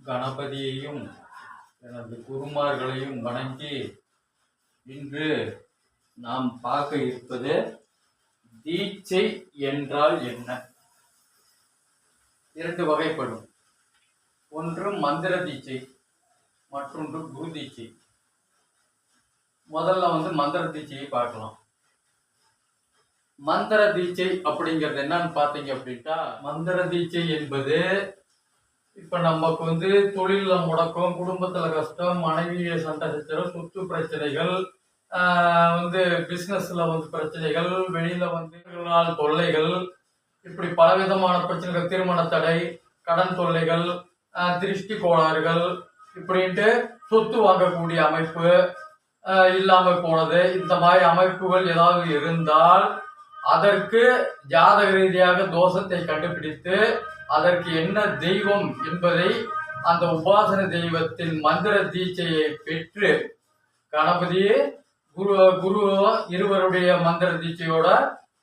கணபதியையும் எனது குருமார்களையும் வணங்கி இன்று நாம் பார்க்க இருப்பது தீட்சை என்றால் என்ன? இரண்டு வகைப்படும். ஒன்று மந்திர தீட்சை, மற்றொன்று குரு தீட்சை. முதல்ல மந்திர தீட்சையை பார்க்கலாம். மந்திர தீட்சை அப்படிங்கிறது என்னன்னு பார்த்தீங்க அப்படின்ட்டா, மந்திர தீட்சை என்பது இப்ப நமக்கு தொழில முடக்கம், குடும்பத்துல கஷ்டம், மனைவிய சண்டை சச்சரவு, சொத்து பிரச்சனைகள், பிசினஸ்ல பிரச்சனைகள், வெளியில தொல்லைகள், இப்படி பலவிதமான பிரச்சனைகள், திருமண தடை, கடன் தொல்லைகள், திருஷ்டி கோளாறுகள், இப்படின்ட்டு சொத்து வாங்கக்கூடிய அமைப்பு இல்லாம போனது, இந்த மாதிரி அமைப்புகள் ஏதாவது இருந்தால் அதற்கு ஜாதக ரீதியாக தோஷத்தை கண்டுபிடித்து அதற்கு என்ன தெய்வம் என்பதை அந்த உபாசன தெய்வத்தின் மந்திர தீட்சையை பெற்று, கணபதி குரு இருவருடைய மந்திர தீட்சையோட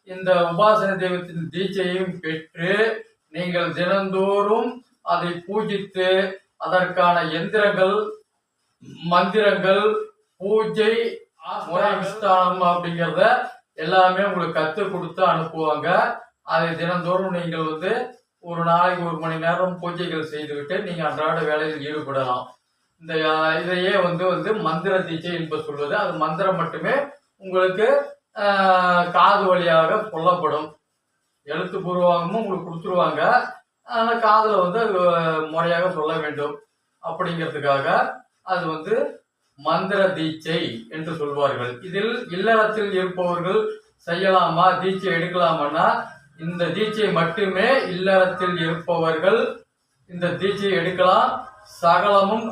இந்த உபாசன தெய்வத்தின் தீட்சையையும் பெற்று நீங்கள் தினந்தோறும் அதை பூஜித்து அதற்கான எந்திரங்கள், மந்திரங்கள், பூஜை, முறை அனுஷ்டானம் அப்படிங்கிறத எல்லாமே உங்களுக்கு கற்றுக் கொடுத்து அனுப்புவாங்க. அதை தினந்தோறும் நீங்கள் ஒரு நாளைக்கு 1 மணி நேரம் பூஜைகள் செய்துவிட்டு நீங்க அன்றாட வேலையில் ஈடுபடலாம். இதையே மந்திர தீட்சை என்பது சொல்வது. அது மந்திரம் மட்டுமே உங்களுக்கு காது வழியாக சொல்லப்படும். எழுத்துப்பூர்வமும் உங்களுக்கு கொடுத்துருவாங்க. ஆனால் காதுல அது முறையாக சொல்ல வேண்டும். அப்படிங்கிறதுக்காக அது மந்திர தீட்சை என்று சொல்வார்கள். இதில் இல்லறத்தில் இருப்பவர்கள் செய்யலாமா, தீட்சை எடுக்கலாமன்னா, இந்த தீட்சை மட்டுமே இல்லறத்தில் இருப்பவர்கள் இந்த தீட்சை எடுக்கலாம், சகலமும்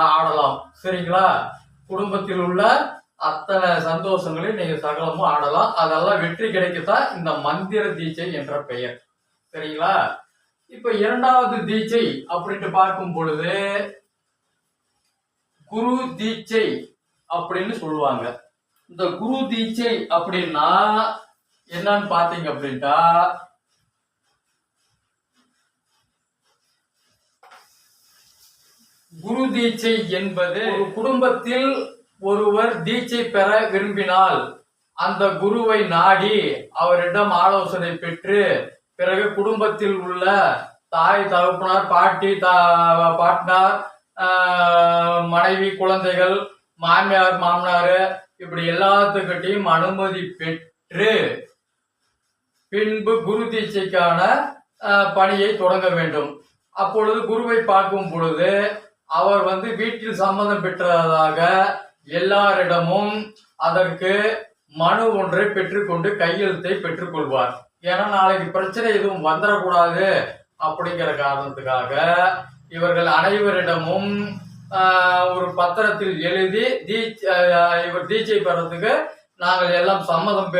ஆடலாம். சரிங்களா? குடும்பத்தில் உள்ள அத்தனை சந்தோஷங்களையும் நீங்க சகலமும் ஆடலாம். அதெல்லாம் வெற்றி கிடைக்கத்தான் இந்த மந்திர தீட்சை என்ற பெயர். சரிங்களா? இப்ப இரண்டாவது தீட்சை அப்படின்ட்டு பார்க்கும் பொழுது குரு தீட்சை அப்படின்னு சொல்லுவாங்க. இந்த குரு தீட்சை அப்படின்னா என்னன்னு பாத்தீங்க அப்படின்ட்டா, குரு தீட்சை என்பது ஒரு குடும்பத்தில் ஒருவர் தீட்சை பெற விரும்பினால் அந்த குருவை நாடி அவரிடம் ஆலோசனை பெற்று பிறகு குடும்பத்தில் உள்ள தாய் தகப்பனார், பாட்டி பாட்னார், மனைவி, குழந்தைகள், மாமியார், மாமனார், இப்படி எல்லாத்துக்கிட்டையும் அனுமதி பெற்று பின்பு குரு தீட்சைக்கான பணியை தொடங்க வேண்டும். அப்பொழுது குருவை பார்க்கும் பொழுது அவர் வீட்டில் சம்மதம் பெற்றதாக எல்லாரிடமும் அதற்கு மனு ஒன்றை பெற்றுக்கொண்டு கையெழுத்தை பெற்றுக்கொள்வார். ஏன்னா நாளைக்கு பிரச்சனை எதுவும் வந்துடக்கூடாது அப்படிங்கிற காரணத்துக்காக இவர்கள் அனைவரிடமும் ஒரு பத்திரத்தில் எழுதி இவர் தீட்சை பெறத்துக்கு நாங்கள் எல்லாம் சம்மதம்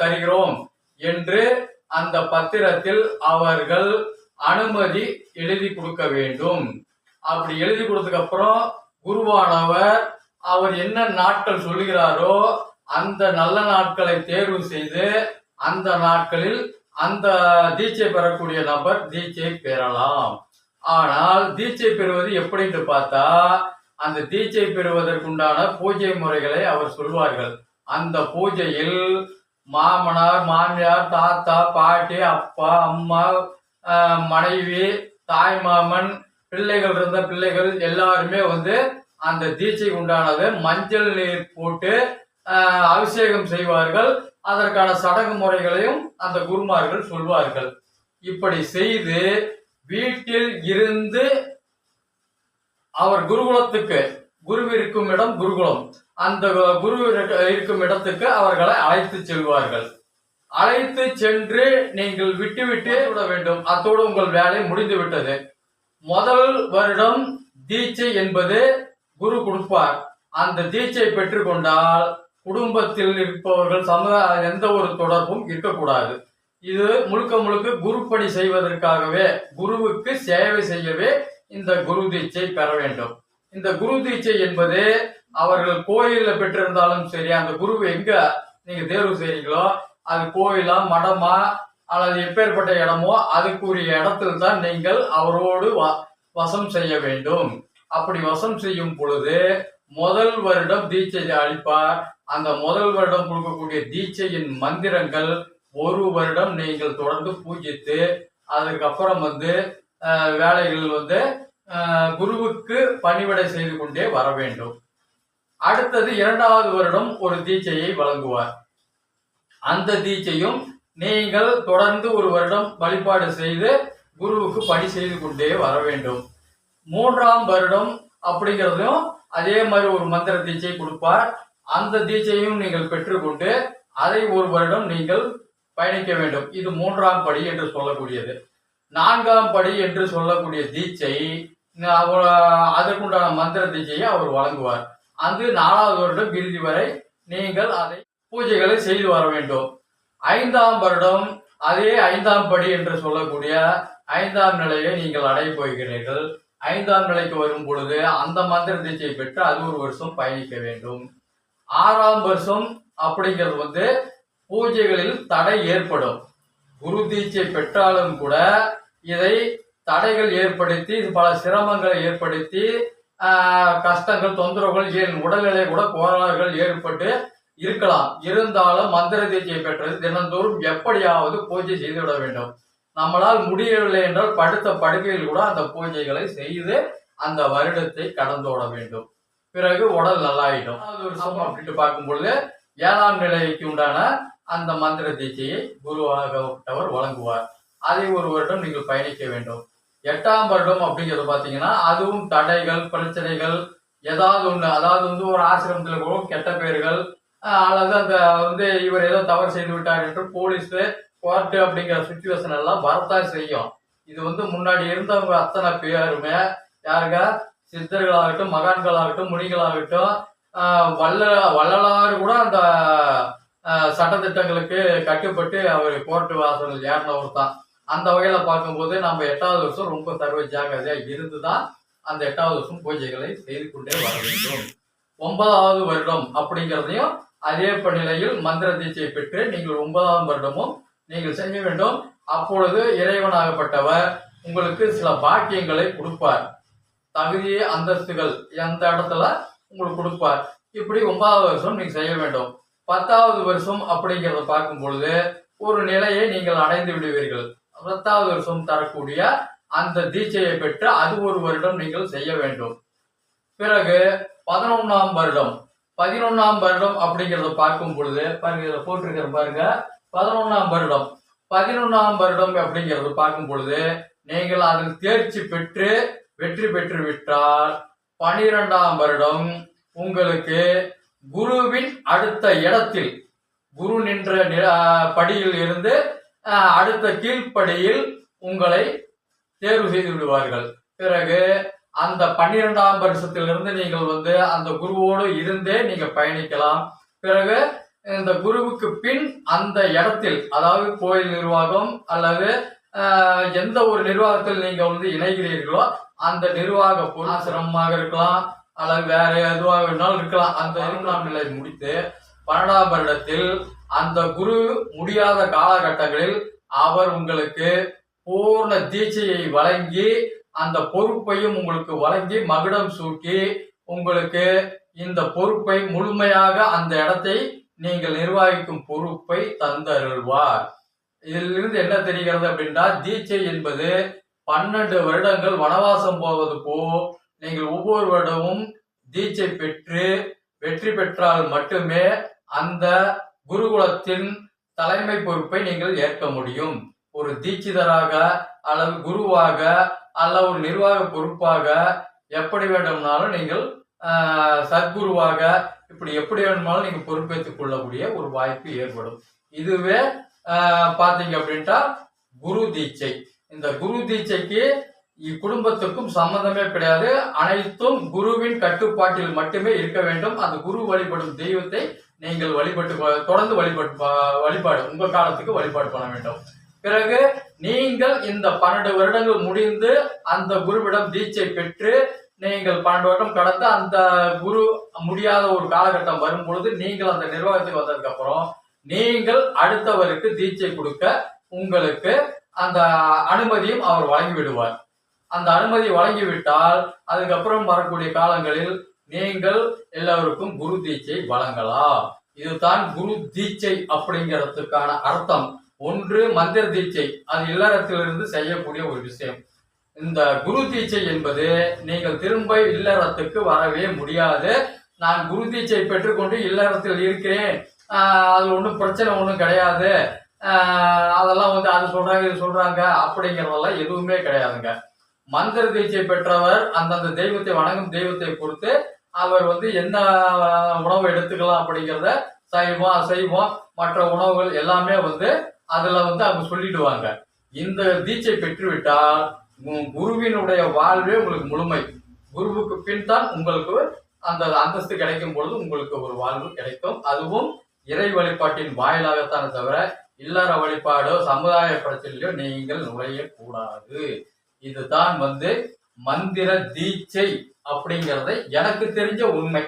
தருகிறோம் என்று அந்த பத்திரத்தில் அவர்கள் அனுமதி எழுதி கொடுக்க வேண்டும். அப்படி எழுதி கொடுத்ததுக்கு அப்புறம் குருவானவர் அவர் என்ன நாட்கள் சொல்லுகிறாரோ அந்த நல்ல நாட்களை தேர்வு செய்து அந்த நாட்களில் அந்த தீட்சை பெறக்கூடிய நபர் தீட்சை பெறலாம். ஆனால் தீட்சை பெறுவது எப்படின்னு பார்த்தா, அந்த தீட்சை பெறுவதற்குண்டான பூஜை முறைகளை அவர் சொல்வார்கள். அந்த பூஜையில் மாமனார், மாமியார், தாத்தா, பாட்டி, அப்பா, அம்மா, மனைவி, தாய் மாமன், பிள்ளைகள் இருந்த பிள்ளைகள் எல்லாருமே அந்த தீட்சை உண்டானது மஞ்சள் நீர் போட்டு அபிஷேகம் செய்வார்கள். அதற்கான சடங்கு முறைகளையும் அந்த குருமார்கள் சொல்வார்கள். இப்படி செய்து வீட்டில் இருந்து அவர் குருகுலத்துக்கு, குரு இருக்கும் இடம் குருகுலம், அந்த குரு இருக்கும் இடத்துக்கு அவர்களை அழைத்து செல்வார்கள். அழைத்து சென்று நீங்கள் விட்டு விட வேண்டும். அத்தோடு உங்கள் வேலை முடிந்து விட்டது. முதல் வருடம் தீட்சை என்பது குரு கொடுப்பார். அந்த தீட்சை பெற்றுக்கொண்டால் குடும்பத்தில் இருப்பவர்கள் எந்த ஒரு தொடர்பும் இருக்கக்கூடாது. இது முழுக்க முழுக்க குரு பணி செய்வதற்காகவே, குருவுக்கு சேவை செய்யவே இந்த குரு தீட்சை பெற வேண்டும். இந்த குரு தீட்சை என்பது அவர்கள் கோயில்ல பெற்றிருந்தாலும் சரி, அந்த குருவை எங்க நீங்க தேர்வு செய்றீங்களோ அது கோயிலா, மடமா, அல்லது எப்பேற்பட்ட இடமோ அதுக்குரிய இடத்தில் தான் நீங்கள் அவரோடு வசம் செய்ய வேண்டும். அப்படி வசம் செய்யும் பொழுது முதல் வருடம் தீட்சை அளிப்பார். அந்த முதல் வருடம் கொடுக்கக்கூடிய தீட்சையின் மந்திரங்கள் ஒரு வருடம் நீங்கள் தொடர்ந்து பூஜித்து அதுக்கப்புறம் வேலைகள் குருவுக்கு பணிவிடை செய்து கொண்டே வர வேண்டும். அடுத்தது 2வது வருடம் ஒரு தீட்சையை வழங்குவார். அந்த தீட்சையும் நீங்கள் தொடர்ந்து ஒரு வருடம் வழிபாடு செய்து குருவுக்கு பணி செய்து கொண்டே வர வேண்டும். 3ஆம் வருடம் அப்படிங்கிறதையும் அதே மாதிரி ஒரு மந்திர தீட்சை கொடுப்பார். அந்த தீட்சையும் நீங்கள் பெற்றுக்கொண்டு அதை ஒரு வருடம் நீங்கள் பயணிக்க வேண்டும். இது 3ஆம் படி என்று சொல்லக்கூடியது. 4ஆம் படி என்று சொல்லக்கூடிய தீட்சை அதற்குண்டான மந்திர தீட்சையை அவர் வழங்குவார். அது 4வது வருடம் இறுதி வரை நீங்கள் அதை பூஜைகளை செய்து வர வேண்டும். 5ஆம் வருடம் அதே 5ஆம் படி என்று சொல்லக்கூடிய 5ஆம் நிலையை நீங்கள் அடைய போகிறீர்கள். 5ஆம் நிலைக்கு வரும் பொழுது அந்த மந்திர தீட்சையை பெற்று அது ஒரு வருஷம் பயணிக்க வேண்டும். 6ஆம் வருஷம் அப்படிங்கிறது பூஜைகளில் தடை ஏற்படும். குரு தீட்சை பெற்றாலும் கூட இதை தடைகள் ஏற்படுத்தி பல சிரமங்களை ஏற்படுத்தி கஷ்டங்கள் தொந்தரவுகள் ஏன் உடல்நிலை கூட கோளாறுகள் ஏற்பட்டு இருக்கலாம். இருந்தாலும் மந்திர தீட்சை பெற்றது தினந்தோறும் எப்படியாவது பூஜை செய்துவிட வேண்டும். நம்மளால் முடியவில்லை என்றால் படுத்த படுக்கையில் கூட அந்த பூஜைகளை செய்து அந்த வருடத்தை கடந்தோட வேண்டும். பிறகு உடல் நல்லாயிடும். அது வருஷம் அப்படின்ட்டு பார்க்கும் பொழுது 7ஆம் நிலைக்கு உண்டான அந்த மந்திர தீட்சையை குருவாகப்பட்டவர் வழங்குவார். அதை ஒரு வருடம் நீங்கள் பயணிக்க வேண்டும். 8ஆம் வருடம் அப்படிங்கிறது பார்த்தீங்கன்னா அதுவும் தடைகள் பிரச்சனைகள் ஏதாவது ஒன்று, அதாவது ஒரு ஆசிரமத்தில் கூட கெட்ட பேர்கள் அல்லது அந்த இவர் ஏதோ தவறு செய்து விட்டார் என்று போலீஸ் கோர்ட்டு அப்படிங்கிற சுச்சுவேஷன் எல்லாம் வரத்தான் செய்யும். இது முன்னாடி இருந்தவங்க அத்தனை பேருமே யாருங்க சித்தர்களாகட்டும் மகான்களாகட்டும் முனிகளாகட்டும் வள்ளலாறு கூட அந்த சட்டத்திட்டங்களுக்கு கட்டுப்பட்டு அவர் கோர்ட்டு வாசல் ஏறினவர் தான். அந்த வகையில பார்க்கும்போது நம்ம 8வது வருஷம் ரொம்ப சர்வ ஜாகிரதையா இருந்துதான் அந்த 8வது வருஷம் பூஜைகளை செய்து கொண்டே வர வேண்டும். 9வது வருடம் அப்படிங்கிறதையும் அதே நிலையில் மந்திர தீட்சை பெற்று நீங்கள் 9ஆம் வருடமும் நீங்கள் செய்ய வேண்டும். அப்பொழுது இறைவனாகப்பட்டவர் உங்களுக்கு சில பாக்கியங்களை கொடுப்பார். தகுதி அந்தஸ்துகள் எந்த இடத்துல உங்களுக்கு கொடுப்பார். இப்படி 9வது வருஷம் நீங்க செய்ய வேண்டும். 10வது வருஷம் அப்படிங்கிறத பார்க்கும் பொழுது ஒரு நிலையை நீங்கள் அடைந்து விடுவீர்கள். 10வது வருஷம் தரக்கூடிய அந்த தீட்சையை பெற்று அது ஒரு வருடம் நீங்கள் செய்ய வேண்டும். பிறகு 11ஆம் வருடம் 11ஆம் வருடம் அப்படிங்கிறத பார்க்கும் பொழுது பாருங்க, இதை போட்டிருக்கிற பாருங்க 11ஆம் வருடம் 11ஆம் வருடம் அப்படிங்கிறது பார்க்கும் பொழுது நீங்கள் அதில் தேர்ச்சி பெற்று வெற்றி பெற்று விட்டால் 12ஆம் வருடம் உங்களுக்கு குருவின் அடுத்த இடத்தில் குரு நின்ற படியில் இருந்து அடுத்த கீழ்ப்படியில் உங்களை தேர்வு செய்து விடுவார்கள். பிறகு அந்த 12ஆம் வருஷத்திலிருந்து நீங்கள் அந்த குருவோடு இருந்தே நீங்க பயணிக்கலாம். பிறகு இந்த குருவுக்கு பின் அந்த இடத்தில், அதாவது கோயில் நிர்வாகம் அல்லது எந்த ஒரு நிர்வாகத்தில் நீங்க இணைகிறீர்களோ அந்த நிர்வாக ஆசிரமமாக இருக்கலாம் அல்லது வேற எதுவாக வேணாலும் இருக்கலாம். அந்த 2ஆம் நிலை முடித்து 12ஆம் வருடத்தில் அந்த குரு முடியாத காலகட்டங்களில் அவர் உங்களுக்கு பூர்ண தீட்சையை வழங்கி அந்த பொறுப்பையும் உங்களுக்கு வழங்கி மகுடம் சூட்டி உங்களுக்கு இந்த பொறுப்பை முழுமையாக அந்த இடத்தை நீங்கள் நிர்வகிக்கும் பொறுப்பை தந்தருள்வார். இதிலிருந்து என்ன தெரிகிறது அப்படின்னா, தீட்சை என்பது 12 வருடங்கள் வனவாசம் போவது நீங்கள் ஒவ்வொரு வருடமும் தீட்சை பெற்று வெற்றி பெற்றால் மட்டுமே அந்த குருகுலத்தின் தலைமை பொறுப்பை நீங்கள் ஏற்க முடியும். ஒரு தீட்சிதராக அல்லது குருவாக அல்ல ஒரு நிர்வாக பொறுப்பாக எப்படி வேண்டும்னாலும் நீங்கள் சத்குருவாக இப்படி எப்படி வேணுமாலும் நீங்க பொறுப்பேற்றுக் கொள்ளக்கூடிய ஒரு வாய்ப்பு ஏற்படும். இதுவே பாத்தீங்க அப்படின்ட்டா குரு தீட்சை. இந்த குரு தீட்சைக்கு இக்குடும்பத்துக்கும் சம்பந்தமே கிடையாது. அனைத்தும் குருவின் கட்டுப்பாட்டில் மட்டுமே இருக்க வேண்டும். அந்த குரு வழிபடும் தெய்வத்தை நீங்கள் தொடர்ந்து வழிபாடு உங்க காலத்துக்கு வழிபாடு பண்ண வேண்டும். பிறகு நீங்கள் இந்த 12 வருடங்கள் முடிந்து அந்த குருவிடம் தீட்சை பெற்று நீங்கள் 12 வருடம் கடந்து அந்த குரு முடியாத ஒரு காலகட்டம் வரும் பொழுது நீங்கள் அந்த நிர்வாகத்துக்கு வந்ததுக்கு அப்புறம் நீங்கள் அடுத்தவருக்கு தீட்சை கொடுக்க உங்களுக்கு அந்த அனுமதியும் அவர் வழங்கி விடுவார். அந்த அனுமதி வழங்கிவிட்டால் அதுக்கப்புறம் வரக்கூடிய காலங்களில் நீங்கள் எல்லோருக்கும் குரு தீட்சை வழங்கலாம். இதுதான் குரு தீட்சை அப்படிங்கிறதுக்கான அர்த்தம். ஒன்று மந்திர தீட்சை, அது இல்லறத்திலிருந்து செய்யக்கூடிய ஒரு விஷயம். இந்த குரு தீட்சை என்பது நீங்கள் திரும்ப இல்லறத்துக்கு வரவே முடியாது. நான் குரு தீட்சை பெற்றுக்கொண்டு இல்லறத்தில் இருக்கிறேன், அது ஒன்றும் பிரச்சனை ஒன்றும் கிடையாது, அதெல்லாம் வந்து அது சொல்றாங்க இது சொல்றாங்க அப்படிங்கிறதெல்லாம் எதுவுமே கிடையாதுங்க. மந்திர தீட்சை பெற்றவர் அந்தந்த தெய்வத்தை வணங்கும் தெய்வத்தை பொறுத்து அவர் வந்து என்ன உணவு எடுத்துக்கலாம் அப்படிங்கிறத சைவம் அசைவம் மற்ற உணவுகள் எல்லாமே வந்து அதுல வந்து அவங்க சொல்லிடுவாங்க. இந்த தீட்சை பெற்றுவிட்டால் குருவினுடைய வாழ்வே உங்களுக்கு முழுமை. குருவுக்கு பின் தான் உங்களுக்கு அந்த அந்தஸ்து கிடைக்கும் பொழுது உங்களுக்கு ஒரு வாழ்வு கிடைக்கும். அதுவும் இறை வழிபாட்டின் வாயிலாகத்தானே தவிர இல்லற வழிபாடோ சமுதாய பிரச்சனையோ நீங்கள் நுழையக்கூடாது. இதுதான் வந்து மந்திர தீட்சை அப்படிங்கிறத எனக்கு தெரிஞ்ச உண்மை.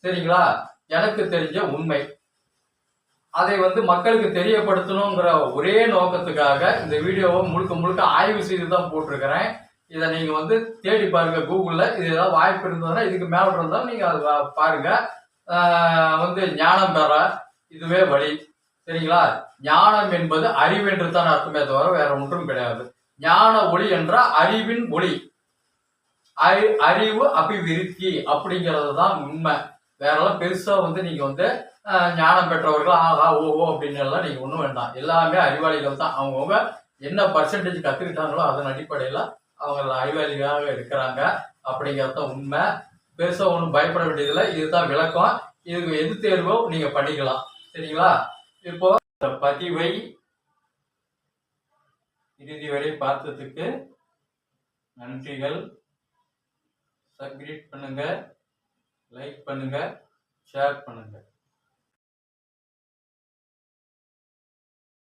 சரிங்களா? எனக்கு தெரிஞ்ச உண்மை. அதை வந்து மக்களுக்கு தெரியப்படுத்தணுங்கிற ஒரே நோக்கத்துக்காக இந்த வீடியோவை முழுக்க முழுக்க ஆய்வு செய்து தான் போட்டிருக்கிறேன். இதை நீங்க வந்து தேடி பாருங்க கூகுள்ல. இது ஏதாவது வாய்ப்பு இருந்ததுன்னா இதுக்கு மேல இருந்தாலும் நீங்க அதை பாருங்க. வந்து ஞானம் பெற இதுவே வழி. சரிங்களா? ஞானம் என்பது அறிவு என்று தான் அர்த்தமே தவிர வேற ஒன்றும் கிடையாது. ஞான ஒளி என்ற அறிவின் ஒளி. அறிவு அபிவிருத்தி அப்படிங்கிறது தான் உண்மை. வேறெல்லாம் பெருசா வந்து நீங்க வந்து ஞானம் பெற்றவர்கள் ஆஹா ஓஹோ அப்படின்னு எல்லாம் நீங்க ஒண்ணும் வேண்டாம். எல்லாமே அறிவாளிகள் தான். அவங்கவுங்க என்ன பர்சன்டேஜ் கத்துக்கிட்டாங்களோ அதன் அடிப்படையில அவங்க அறிவாளிகளாக இருக்கிறாங்க அப்படிங்கிறது தான் உண்மை. பெருசா ஒன்றும் பயப்பட வேண்டியதில்லை. இதுதான் விளக்கம். இதுக்கு எது தேர்வோ நீங்க பண்ணிக்கலாம். சரிங்களா? இப்போ இந்த பதிவை இறுதி வரை பார்த்ததுக்கு நன்றிகள். சப்ஸ்கிரைப் பண்ணுங்க, லைக் பண்ணுங்க, ஷேர் பண்ணுங்க.